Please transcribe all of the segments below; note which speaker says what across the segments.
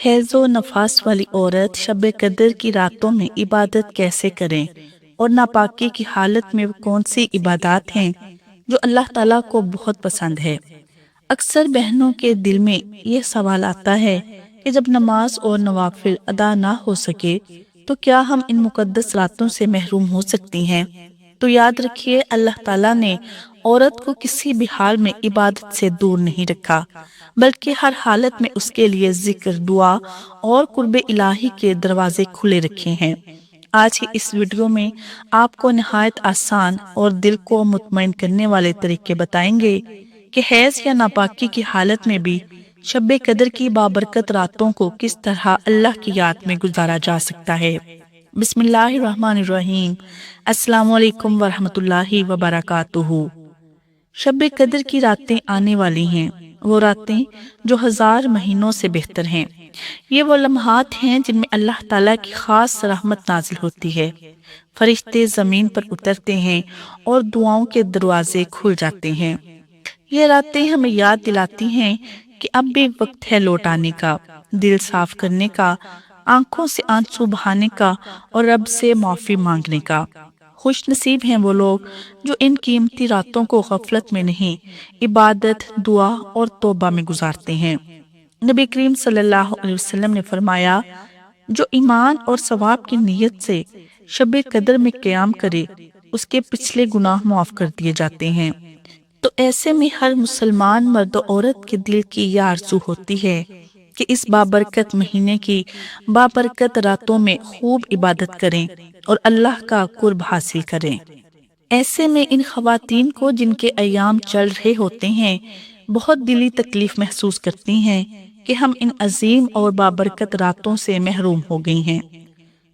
Speaker 1: حیض و نفاس والی عورت شب قدر کی راتوں میں عبادت کیسے کریں اور ناپاکی کی حالت میں وہ کون سی عبادات ہیں جو اللہ تعالیٰ کو بہت پسند ہے۔ اکثر بہنوں کے دل میں یہ سوال آتا ہے کہ جب نماز اور نوافل ادا نہ ہو سکے تو کیا ہم ان مقدس راتوں سے محروم ہو سکتی ہیں؟ تو یاد رکھیے، اللہ تعالیٰ نے عورت کو کسی بھی حال میں عبادت سے دور نہیں رکھا، بلکہ ہر حالت میں اس کے لیے ذکر، دعا اور قرب الہی کے دروازے کھلے رکھے ہیں۔ آج کی اس ویڈیو میں آپ کو نہایت آسان اور دل کو مطمئن کرنے والے طریقے بتائیں گے کہ حیض یا ناپاکی کی حالت میں بھی شب قدر کی بابرکت راتوں کو کس طرح اللہ کی یاد میں گزارا جا سکتا ہے۔ بسم اللہ الرحمن الرحیم۔ السلام علیکم ورحمۃ اللہ وبرکاتہ۔ شب قدر کی راتیں آنے والی ہیں، وہ راتیں جو 1000 مہینوں سے بہتر ہیں۔ یہ وہ لمحات ہیں جن میں اللہ تعالیٰ کی خاص رحمت نازل ہوتی ہے، فرشتے زمین پر اترتے ہیں اور دعاؤں کے دروازے کھل جاتے ہیں۔ یہ راتیں ہمیں یاد دلاتی ہیں کہ اب بھی وقت ہے لوٹ آنے کا، دل صاف کرنے کا، آنکھوں سے آنسو بہانے کا اور رب سے معافی مانگنے کا۔ خوش نصیب ہیں وہ لوگ جو ان قیمتی راتوں کو غفلت میں نہیں، عبادت، دعا اور توبہ میں گزارتے ہیں۔ نبی کریم صلی اللہ علیہ وسلم نے فرمایا، جو ایمان اور ثواب کی نیت سے شب قدر میں قیام کرے اس کے پچھلے گناہ معاف کر دیے جاتے ہیں۔ تو ایسے میں ہر مسلمان مرد و عورت کے دل کی یہ آرزو ہوتی ہے کہ اس بابرکت مہینے کی بابرکت راتوں میں خوب عبادت کریں اور اللہ کا قرب حاصل کریں۔ ایسے میں ان خواتین کو جن کے ایام چل رہے ہوتے ہیں بہت دلی تکلیف محسوس کرتی ہیں کہ ہم ان عظیم اور بابرکت راتوں سے محروم ہو گئی ہیں۔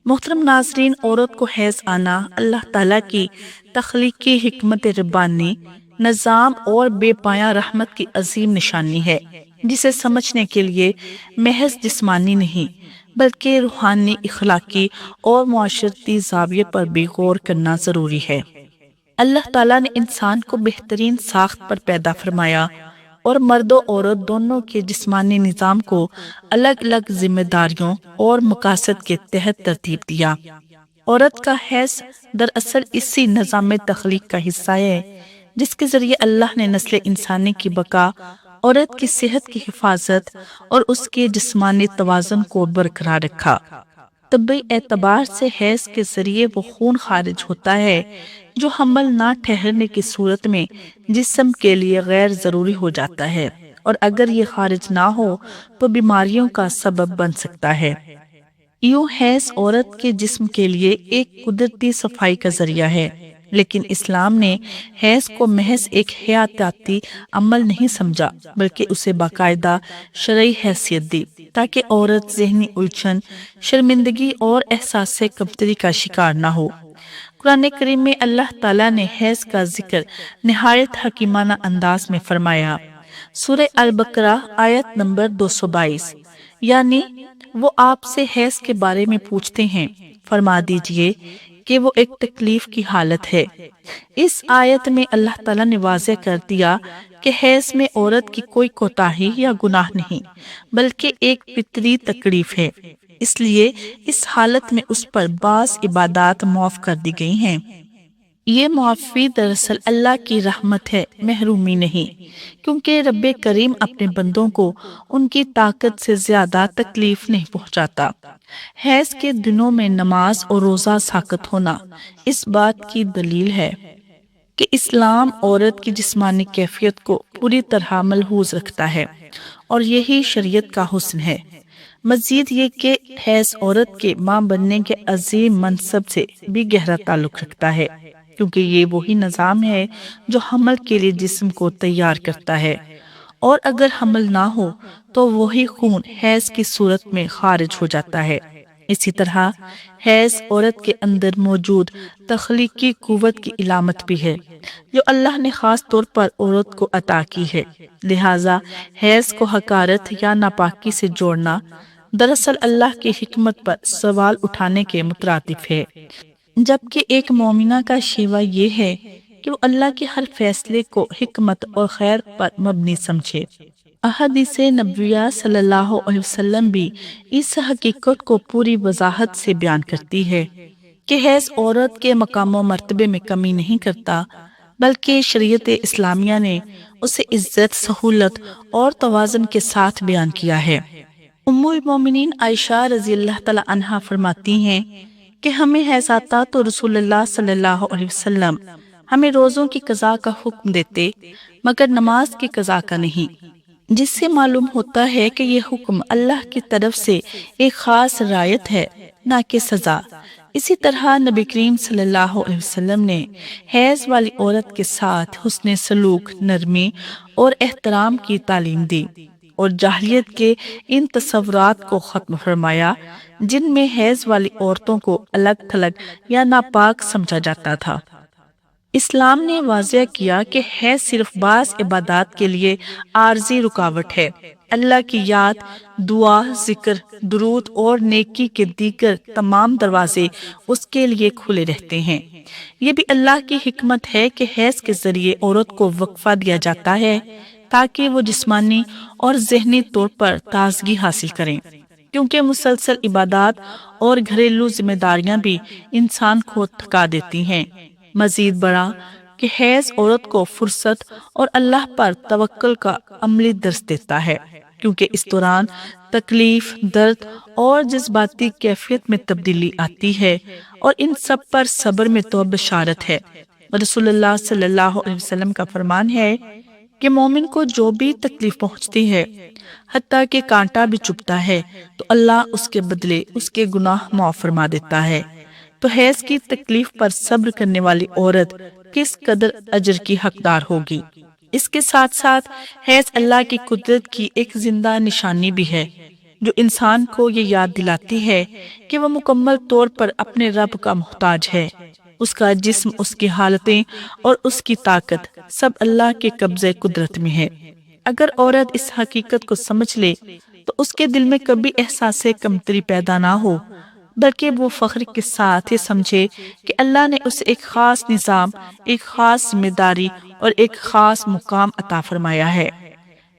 Speaker 1: محترم ناظرین، عورت کو حیض آنا اللہ تعالیٰ کی تخلیقی حکمت ربانی، نظام اور بے پایہ رحمت کی عظیم نشانی ہے، جسے سمجھنے کے لیے محض جسمانی نہیں بلکہ روحانی، اخلاقی اور معاشرتی زاویے پر بھی غور کرنا ضروری ہے۔ اللہ تعالیٰ نے انسان کو بہترین ساخت پر پیدا فرمایا اور مرد و عورت دونوں کے جسمانی نظام کو الگ الگ ذمہ داریوں اور مقاصد کے تحت ترتیب دیا۔ عورت کا حیض دراصل اسی نظام تخلیق کا حصہ ہے جس کے ذریعے اللہ نے نسل انسانی کی بقا، عورت کی صحت کی حفاظت اور اس کے جسمانی توازن کو برقرار رکھا۔ طبی اعتبار سے حیض کے ذریعے وہ خون خارج ہوتا ہے جو حمل نہ ٹھہرنے کی صورت میں جسم کے لیے غیر ضروری ہو جاتا ہے، اور اگر یہ خارج نہ ہو تو بیماریوں کا سبب بن سکتا ہے۔ یوں حیض عورت کے جسم کے لیے ایک قدرتی صفائی کا ذریعہ ہے، لیکن اسلام نے حیض کو محض ایک حیاتیاتی عمل نہیں سمجھا بلکہ اسے باقاعدہ شرعی حیثیت دی تاکہ عورت ذہنی الجھن، شرمندگی اور احساس کمتری کا شکار نہ ہو۔ قرآن کریم میں اللہ تعالیٰ نے حیض کا ذکر نہایت حکیمانہ انداز میں فرمایا۔ سورہ البقرہ آیت نمبر 222، یعنی وہ آپ سے حیض کے بارے میں پوچھتے ہیں، فرما دیجئے کہ وہ ایک تکلیف کی حالت ہے۔ اس آیت میں اللہ تعالیٰ نے واضح کر دیا کہ حیض میں عورت کی کوئی کوتاہی یا گناہ نہیں بلکہ ایک فطری تکلیف ہے، اس لیے اس حالت میں اس پر بعض عبادات معاف کر دی گئی ہیں۔ یہ معافی دراصل اللہ کی رحمت ہے، محرومی نہیں، کیونکہ رب کریم اپنے بندوں کو ان کی طاقت سے زیادہ تکلیف نہیں پہنچاتا۔ حیض کے دنوں میں نماز اور روزہ ساقط ہونا اس بات کی دلیل ہے کہ اسلام عورت کی جسمانی کیفیت کو پوری طرح ملحوظ رکھتا ہے، اور یہی شریعت کا حسن ہے۔ مزید یہ کہ حیض عورت کے ماں بننے کے عظیم منصب سے بھی گہرا تعلق رکھتا ہے، کیونکہ یہ وہی نظام ہے جو حمل کے لیے جسم کو تیار کرتا ہے، اور اگر حمل نہ ہو تو وہی خون حیض کی صورت میں خارج ہو جاتا ہے۔ اسی طرح حیض عورت کے اندر موجود تخلیقی قوت کی علامت بھی ہے جو اللہ نے خاص طور پر عورت کو عطا کی ہے، لہٰذا حیض کو حقارت یا ناپاکی سے جوڑنا دراصل اللہ کی حکمت پر سوال اٹھانے کے مترادف ہے، جبکہ ایک مومنہ کا شیوہ یہ ہے کہ وہ اللہ کے ہر فیصلے کو حکمت اور خیر پر مبنی سمجھے۔ احادیث نبویہ صلی اللہ علیہ وسلم بھی اس حقیقت کو پوری وضاحت سے بیان کرتی ہے کہ حیض عورت کے مقام و مرتبے میں کمی نہیں کرتا، بلکہ شریعت اسلامیہ نے اسے عزت، سہولت اور توازن کے ساتھ بیان کیا ہے۔ ام المومنین عائشہ رضی اللہ تعالی عنہا فرماتی ہیں کہ ہمیں حیض آتا تو رسول اللہ صلی اللہ علیہ وسلم ہمیں روزوں کی قضاء کا حکم دیتے مگر نماز کی قضاء کا نہیں، جس سے معلوم ہوتا ہے کہ یہ حکم اللہ کی طرف سے ایک خاص رعایت ہے، نہ کہ سزا۔ اسی طرح نبی کریم صلی اللہ علیہ وسلم نے حیض والی عورت کے ساتھ حسن سلوک، نرمی اور احترام کی تعلیم دی اور جاہلیت کے ان تصورات کو ختم فرمایا جن میں حیض والی عورتوں کو الگ تھلگ یا ناپاک سمجھا جاتا تھا۔ اسلام نے واضح کیا کہ حیض صرف بعض عبادات کے لیے عارضی رکاوٹ ہے۔ اللہ کی یاد، دعا، ذکر، درود اور نیکی کے دیگر تمام دروازے اس کے لیے کھلے رہتے ہیں۔ یہ بھی اللہ کی حکمت ہے کہ حیض کے ذریعے عورت کو وقفہ دیا جاتا ہے تاکہ وہ جسمانی اور ذہنی طور پر تازگی حاصل کریں، کیونکہ مسلسل عبادات اور گھریلو ذمہ داریاں بھی انسان کو تھکا دیتی ہیں۔ مزید بڑا کہ حیض عورت کو فرصت اور اللہ پر توکل کا عملی درس دیتا ہے، کیونکہ اس دوران تکلیف، درد اور جذباتی کیفیت میں تبدیلی آتی ہے اور ان سب پر صبر میں تو بشارت ہے۔ رسول اللہ صلی اللہ علیہ وسلم کا فرمان ہے کہ مومن کو جو بھی تکلیف پہنچتی ہے، حتیٰ کہ کانٹا بھی چبھتا ہے، تو اللہ اس کے بدلے اس کے گناہ معاف فرما دیتا ہے۔ تو حیض کی تکلیف پر صبر کرنے والی عورت کس قدر اجر کی حقدار ہوگی۔ اس کے ساتھ ساتھ حیض اللہ کی قدرت کی ایک زندہ نشانی بھی ہے، جو انسان کو یہ یاد دلاتی ہے کہ وہ مکمل طور پر اپنے رب کا محتاج ہے۔ اس کا جسم، اس کی حالتیں اور اس کی طاقت سب اللہ کے قبضے قدرت میں ہے۔ اگر عورت اس حقیقت کو سمجھ لے تو اس کے دل میں کبھی احساس کمتری پیدا نہ ہو، بلکہ وہ فخر کے ساتھ یہ سمجھے کہ اللہ نے اسے ایک خاص نظام، ایک خاص ذمہ داری اور ایک خاص مقام عطا فرمایا ہے۔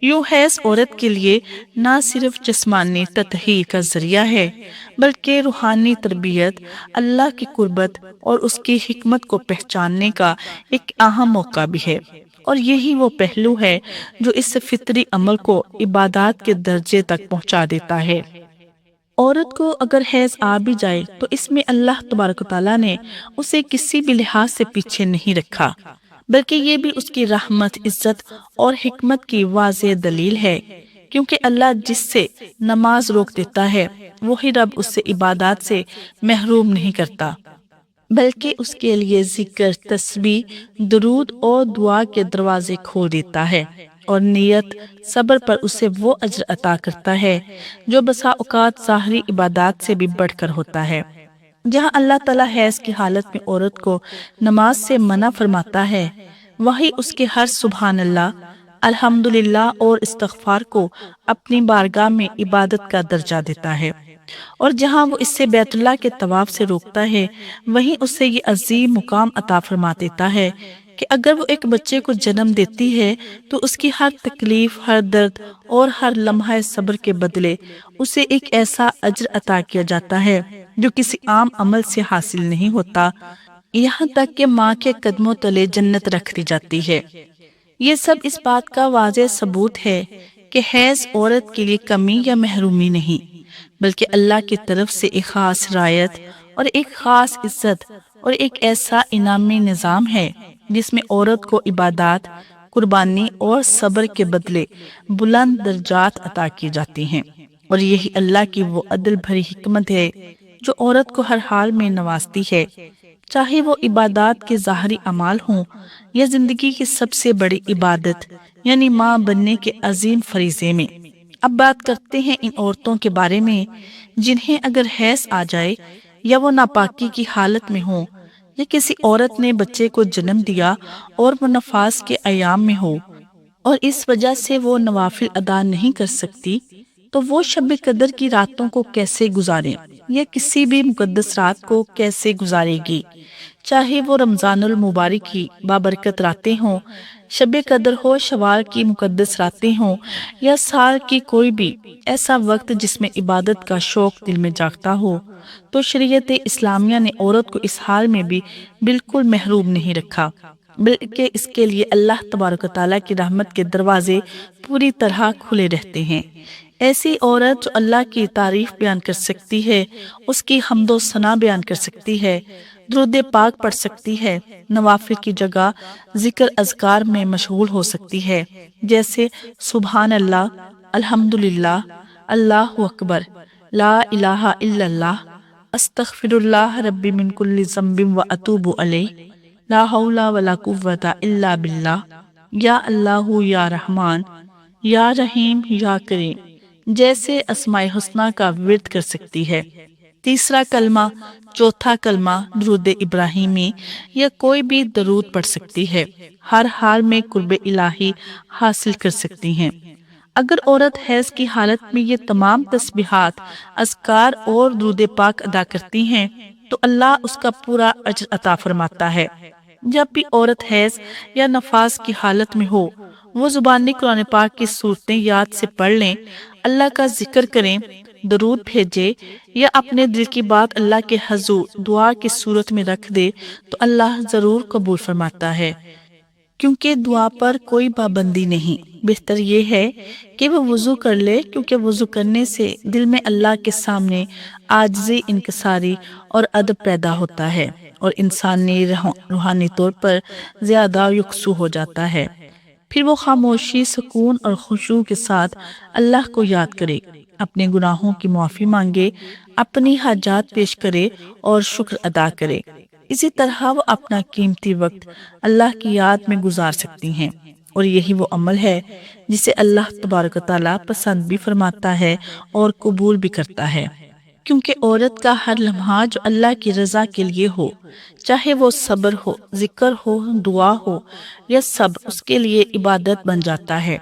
Speaker 1: یوں حیض عورت کے لیے نہ صرف جسمانی تطہیر کا ذریعہ ہے، بلکہ روحانی تربیت، اللہ کی قربت اور اس کی حکمت کو پہچاننے کا ایک اہم موقع بھی ہے، اور یہی وہ پہلو ہے جو اس فطری عمل کو عبادات کے درجے تک پہنچا دیتا ہے۔ عورت کو اگر حیض آ بھی جائے تو اس میں اللہ تبارک و تعالیٰ نے اسے کسی بھی لحاظ سے پیچھے نہیں رکھا، بلکہ یہ بھی اس کی رحمت، عزت اور حکمت کی واضح دلیل ہے، کیونکہ اللہ جس سے نماز روک دیتا ہے وہی رب اس سے عبادات سے محروم نہیں کرتا، بلکہ اس کے لیے ذکر، تسبیح، درود اور دعا کے دروازے کھول دیتا ہے، اور نیت، صبر پر اسے وہ اجر عطا کرتا ہے جو بسا اوقات ظاہری عبادات سے بھی بڑھ کر ہوتا ہے۔ جہاں اللہ تعالیٰ حیض کی حالت میں عورت کو نماز سے منع فرماتا ہے، وہی اس کے ہر سبحان اللہ، الحمدللہ اور استغفار کو اپنی بارگاہ میں عبادت کا درجہ دیتا ہے، اور جہاں وہ اس سے بیت اللہ کے طواف سے روکتا ہے، وہیں اسے یہ عظیم مقام عطا فرما دیتا ہے کہ اگر وہ ایک بچے کو جنم دیتی ہے تو اس کی ہر تکلیف، ہر درد اور ہر لمحہ صبر کے بدلے اسے ایک ایسا اجر عطا کیا جاتا ہے جو کسی عام عمل سے حاصل نہیں ہوتا، یہاں تک کہ ماں کے قدموں تلے جنت رکھ دی جاتی ہے۔ یہ سب اس بات کا واضح ثبوت ہے کہ حیض عورت کے لیے کمی یا محرومی نہیں، بلکہ اللہ کی طرف سے ایک خاص رعایت اور ایک خاص عزت اور ایک ایسا انعامی نظام ہے جس میں عورت کو عبادات، قربانی اور صبر کے بدلے بلند درجات عطا کی جاتی ہیں، اور یہی اللہ کی وہ عدل بھری حکمت ہے جو عورت کو ہر حال میں نوازتی ہے، چاہے وہ عبادات کے ظاہری اعمال ہوں یا زندگی کی سب سے بڑی عبادت یعنی ماں بننے کے عظیم فریضے میں۔ اب بات کرتے ہیں ان عورتوں کے بارے میں جنہیں اگر حیض آ جائے یا وہ ناپاکی کی حالت میں ہوں، یا کسی عورت نے بچے کو جنم دیا اور وہ نفاس کے ایام میں ہو اور اس وجہ سے وہ نوافل ادا نہیں کر سکتی، تو وہ شب قدر کی راتوں کو کیسے گزارے یا کسی بھی مقدس رات کو کیسے گزارے گی، چاہے وہ رمضان المبارک کی بابرکت راتیں ہوں شب قدر ہو، شوال کی مقدس راتیں ہوں یا سال کی کوئی بھی ایسا وقت جس میں عبادت کا شوق دل میں جاگتا ہو، تو شریعت اسلامیہ نے عورت کو اس حال میں بھی بالکل محروم نہیں رکھا، بلکہ اس کے لیے اللہ تبارک و تعالیٰ کی رحمت کے دروازے پوری طرح کھلے رہتے ہیں۔ ایسی عورت جو اللہ کی تعریف بیان کر سکتی ہے، اس کی حمد و ثنا بیان کر سکتی ہے، درود پاک پڑھ سکتی ہے، نوافل کی جگہ ذکر اذکار میں مشغول ہو سکتی ہے، جیسے سبحان اللہ، الحمدللہ، اللہ اکبر، لا الہ الا اللہ، استغفر اللہ ربی من کل ذنب و اتوب الیہ، لا حول ولا قوۃ الا باللہ، یا اللہ یا رحمان، یا رحیم یا کریم جیسے اسماء حسنہ کا ورد کر سکتی ہے۔ تیسرا کلمہ، چوتھا کلمہ درود ابراہیمی یا کوئی بھی درود پڑھ سکتی ہے، ہر حال میں قرب الہی حاصل کر سکتی ہیں۔ اگر عورت حیض کی حالت میں یہ تمام تسبیحات، اذکار اور درود پاک ادا کرتی ہیں تو اللہ اس کا پورا اجر عطا فرماتا ہے۔ جب بھی عورت حیض یا نفاس کی حالت میں ہو، وہ زبانی قرآن پاک کی صورتیں یاد سے پڑھ لیں، اللہ کا ذکر کریں، درود بھیجے یا اپنے دل کی بات اللہ کے حضور دعا کی صورت میں رکھ دے تو اللہ ضرور قبول فرماتا ہے، کیونکہ دعا پر کوئی پابندی نہیں۔ بہتر یہ ہے کہ وہ وضو کر لے، کیونکہ وضو کرنے سے دل میں اللہ کے سامنے عاجزی، انکساری اور ادب پیدا ہوتا ہے اور انسانی روحانی طور پر زیادہ یکسو ہو جاتا ہے۔ پھر وہ خاموشی، سکون اور خشوع کے ساتھ اللہ کو یاد کرے، اپنے گناہوں کی معافی مانگے، اپنی حاجات پیش کرے اور شکر ادا کرے۔ اسی طرح وہ اپنا قیمتی وقت اللہ کی یاد میں گزار سکتی ہیں، اور یہی وہ عمل ہے جسے اللہ تبارک و تعالیٰ پسند بھی فرماتا ہے اور قبول بھی کرتا ہے، کیونکہ عورت کا ہر لمحہ جو اللہ کی رضا کے لیے ہو، چاہے وہ صبر ہو، ذکر ہو، دعا ہو یا سب، اس کے لیے عبادت بن جاتا ہے۔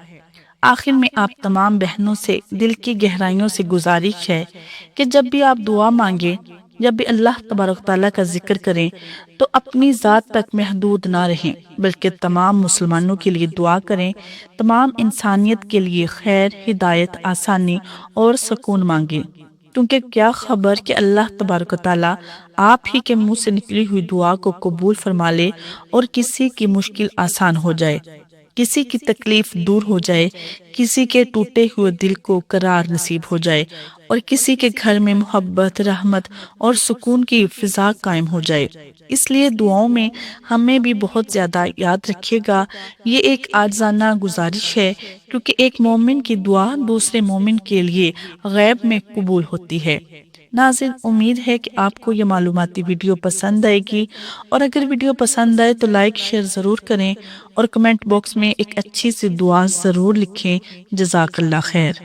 Speaker 1: آخر میں آپ تمام بہنوں سے دل کی گہرائیوں سے گزارش ہے کہ جب بھی آپ دعا مانگیں، جب بھی اللہ تبارک تعالیٰ کا ذکر کریں تو اپنی ذات تک محدود نہ رہیں، بلکہ تمام مسلمانوں کے لیے دعا کریں، تمام انسانیت کے لیے خیر، ہدایت، آسانی اور سکون مانگیں، کیونکہ کیا خبر کہ اللہ تبارک و تعالیٰ آپ ہی کے منہ سے نکلی ہوئی دعا کو قبول فرما لے اور کسی کی مشکل آسان ہو جائے، کسی کی تکلیف دور ہو جائے، کسی کے ٹوٹے ہوئے دل کو قرار نصیب ہو جائے اور کسی کے گھر میں محبت، رحمت اور سکون کی فضا قائم ہو جائے۔ اس لیے دعاؤں میں ہمیں بھی بہت زیادہ یاد رکھیے گا، یہ ایک عاجزانہ گزارش ہے، کیونکہ ایک مومن کی دعا دوسرے مومن کے لیے غیب میں قبول ہوتی ہے۔ ناظرین، امید ہے کہ آپ کو یہ معلوماتی ویڈیو پسند آئے گی، اور اگر ویڈیو پسند آئے تو لائک شیئر ضرور کریں اور کمنٹ باکس میں ایک اچھی سی دعا ضرور لکھیں۔ جزاک اللہ خیر۔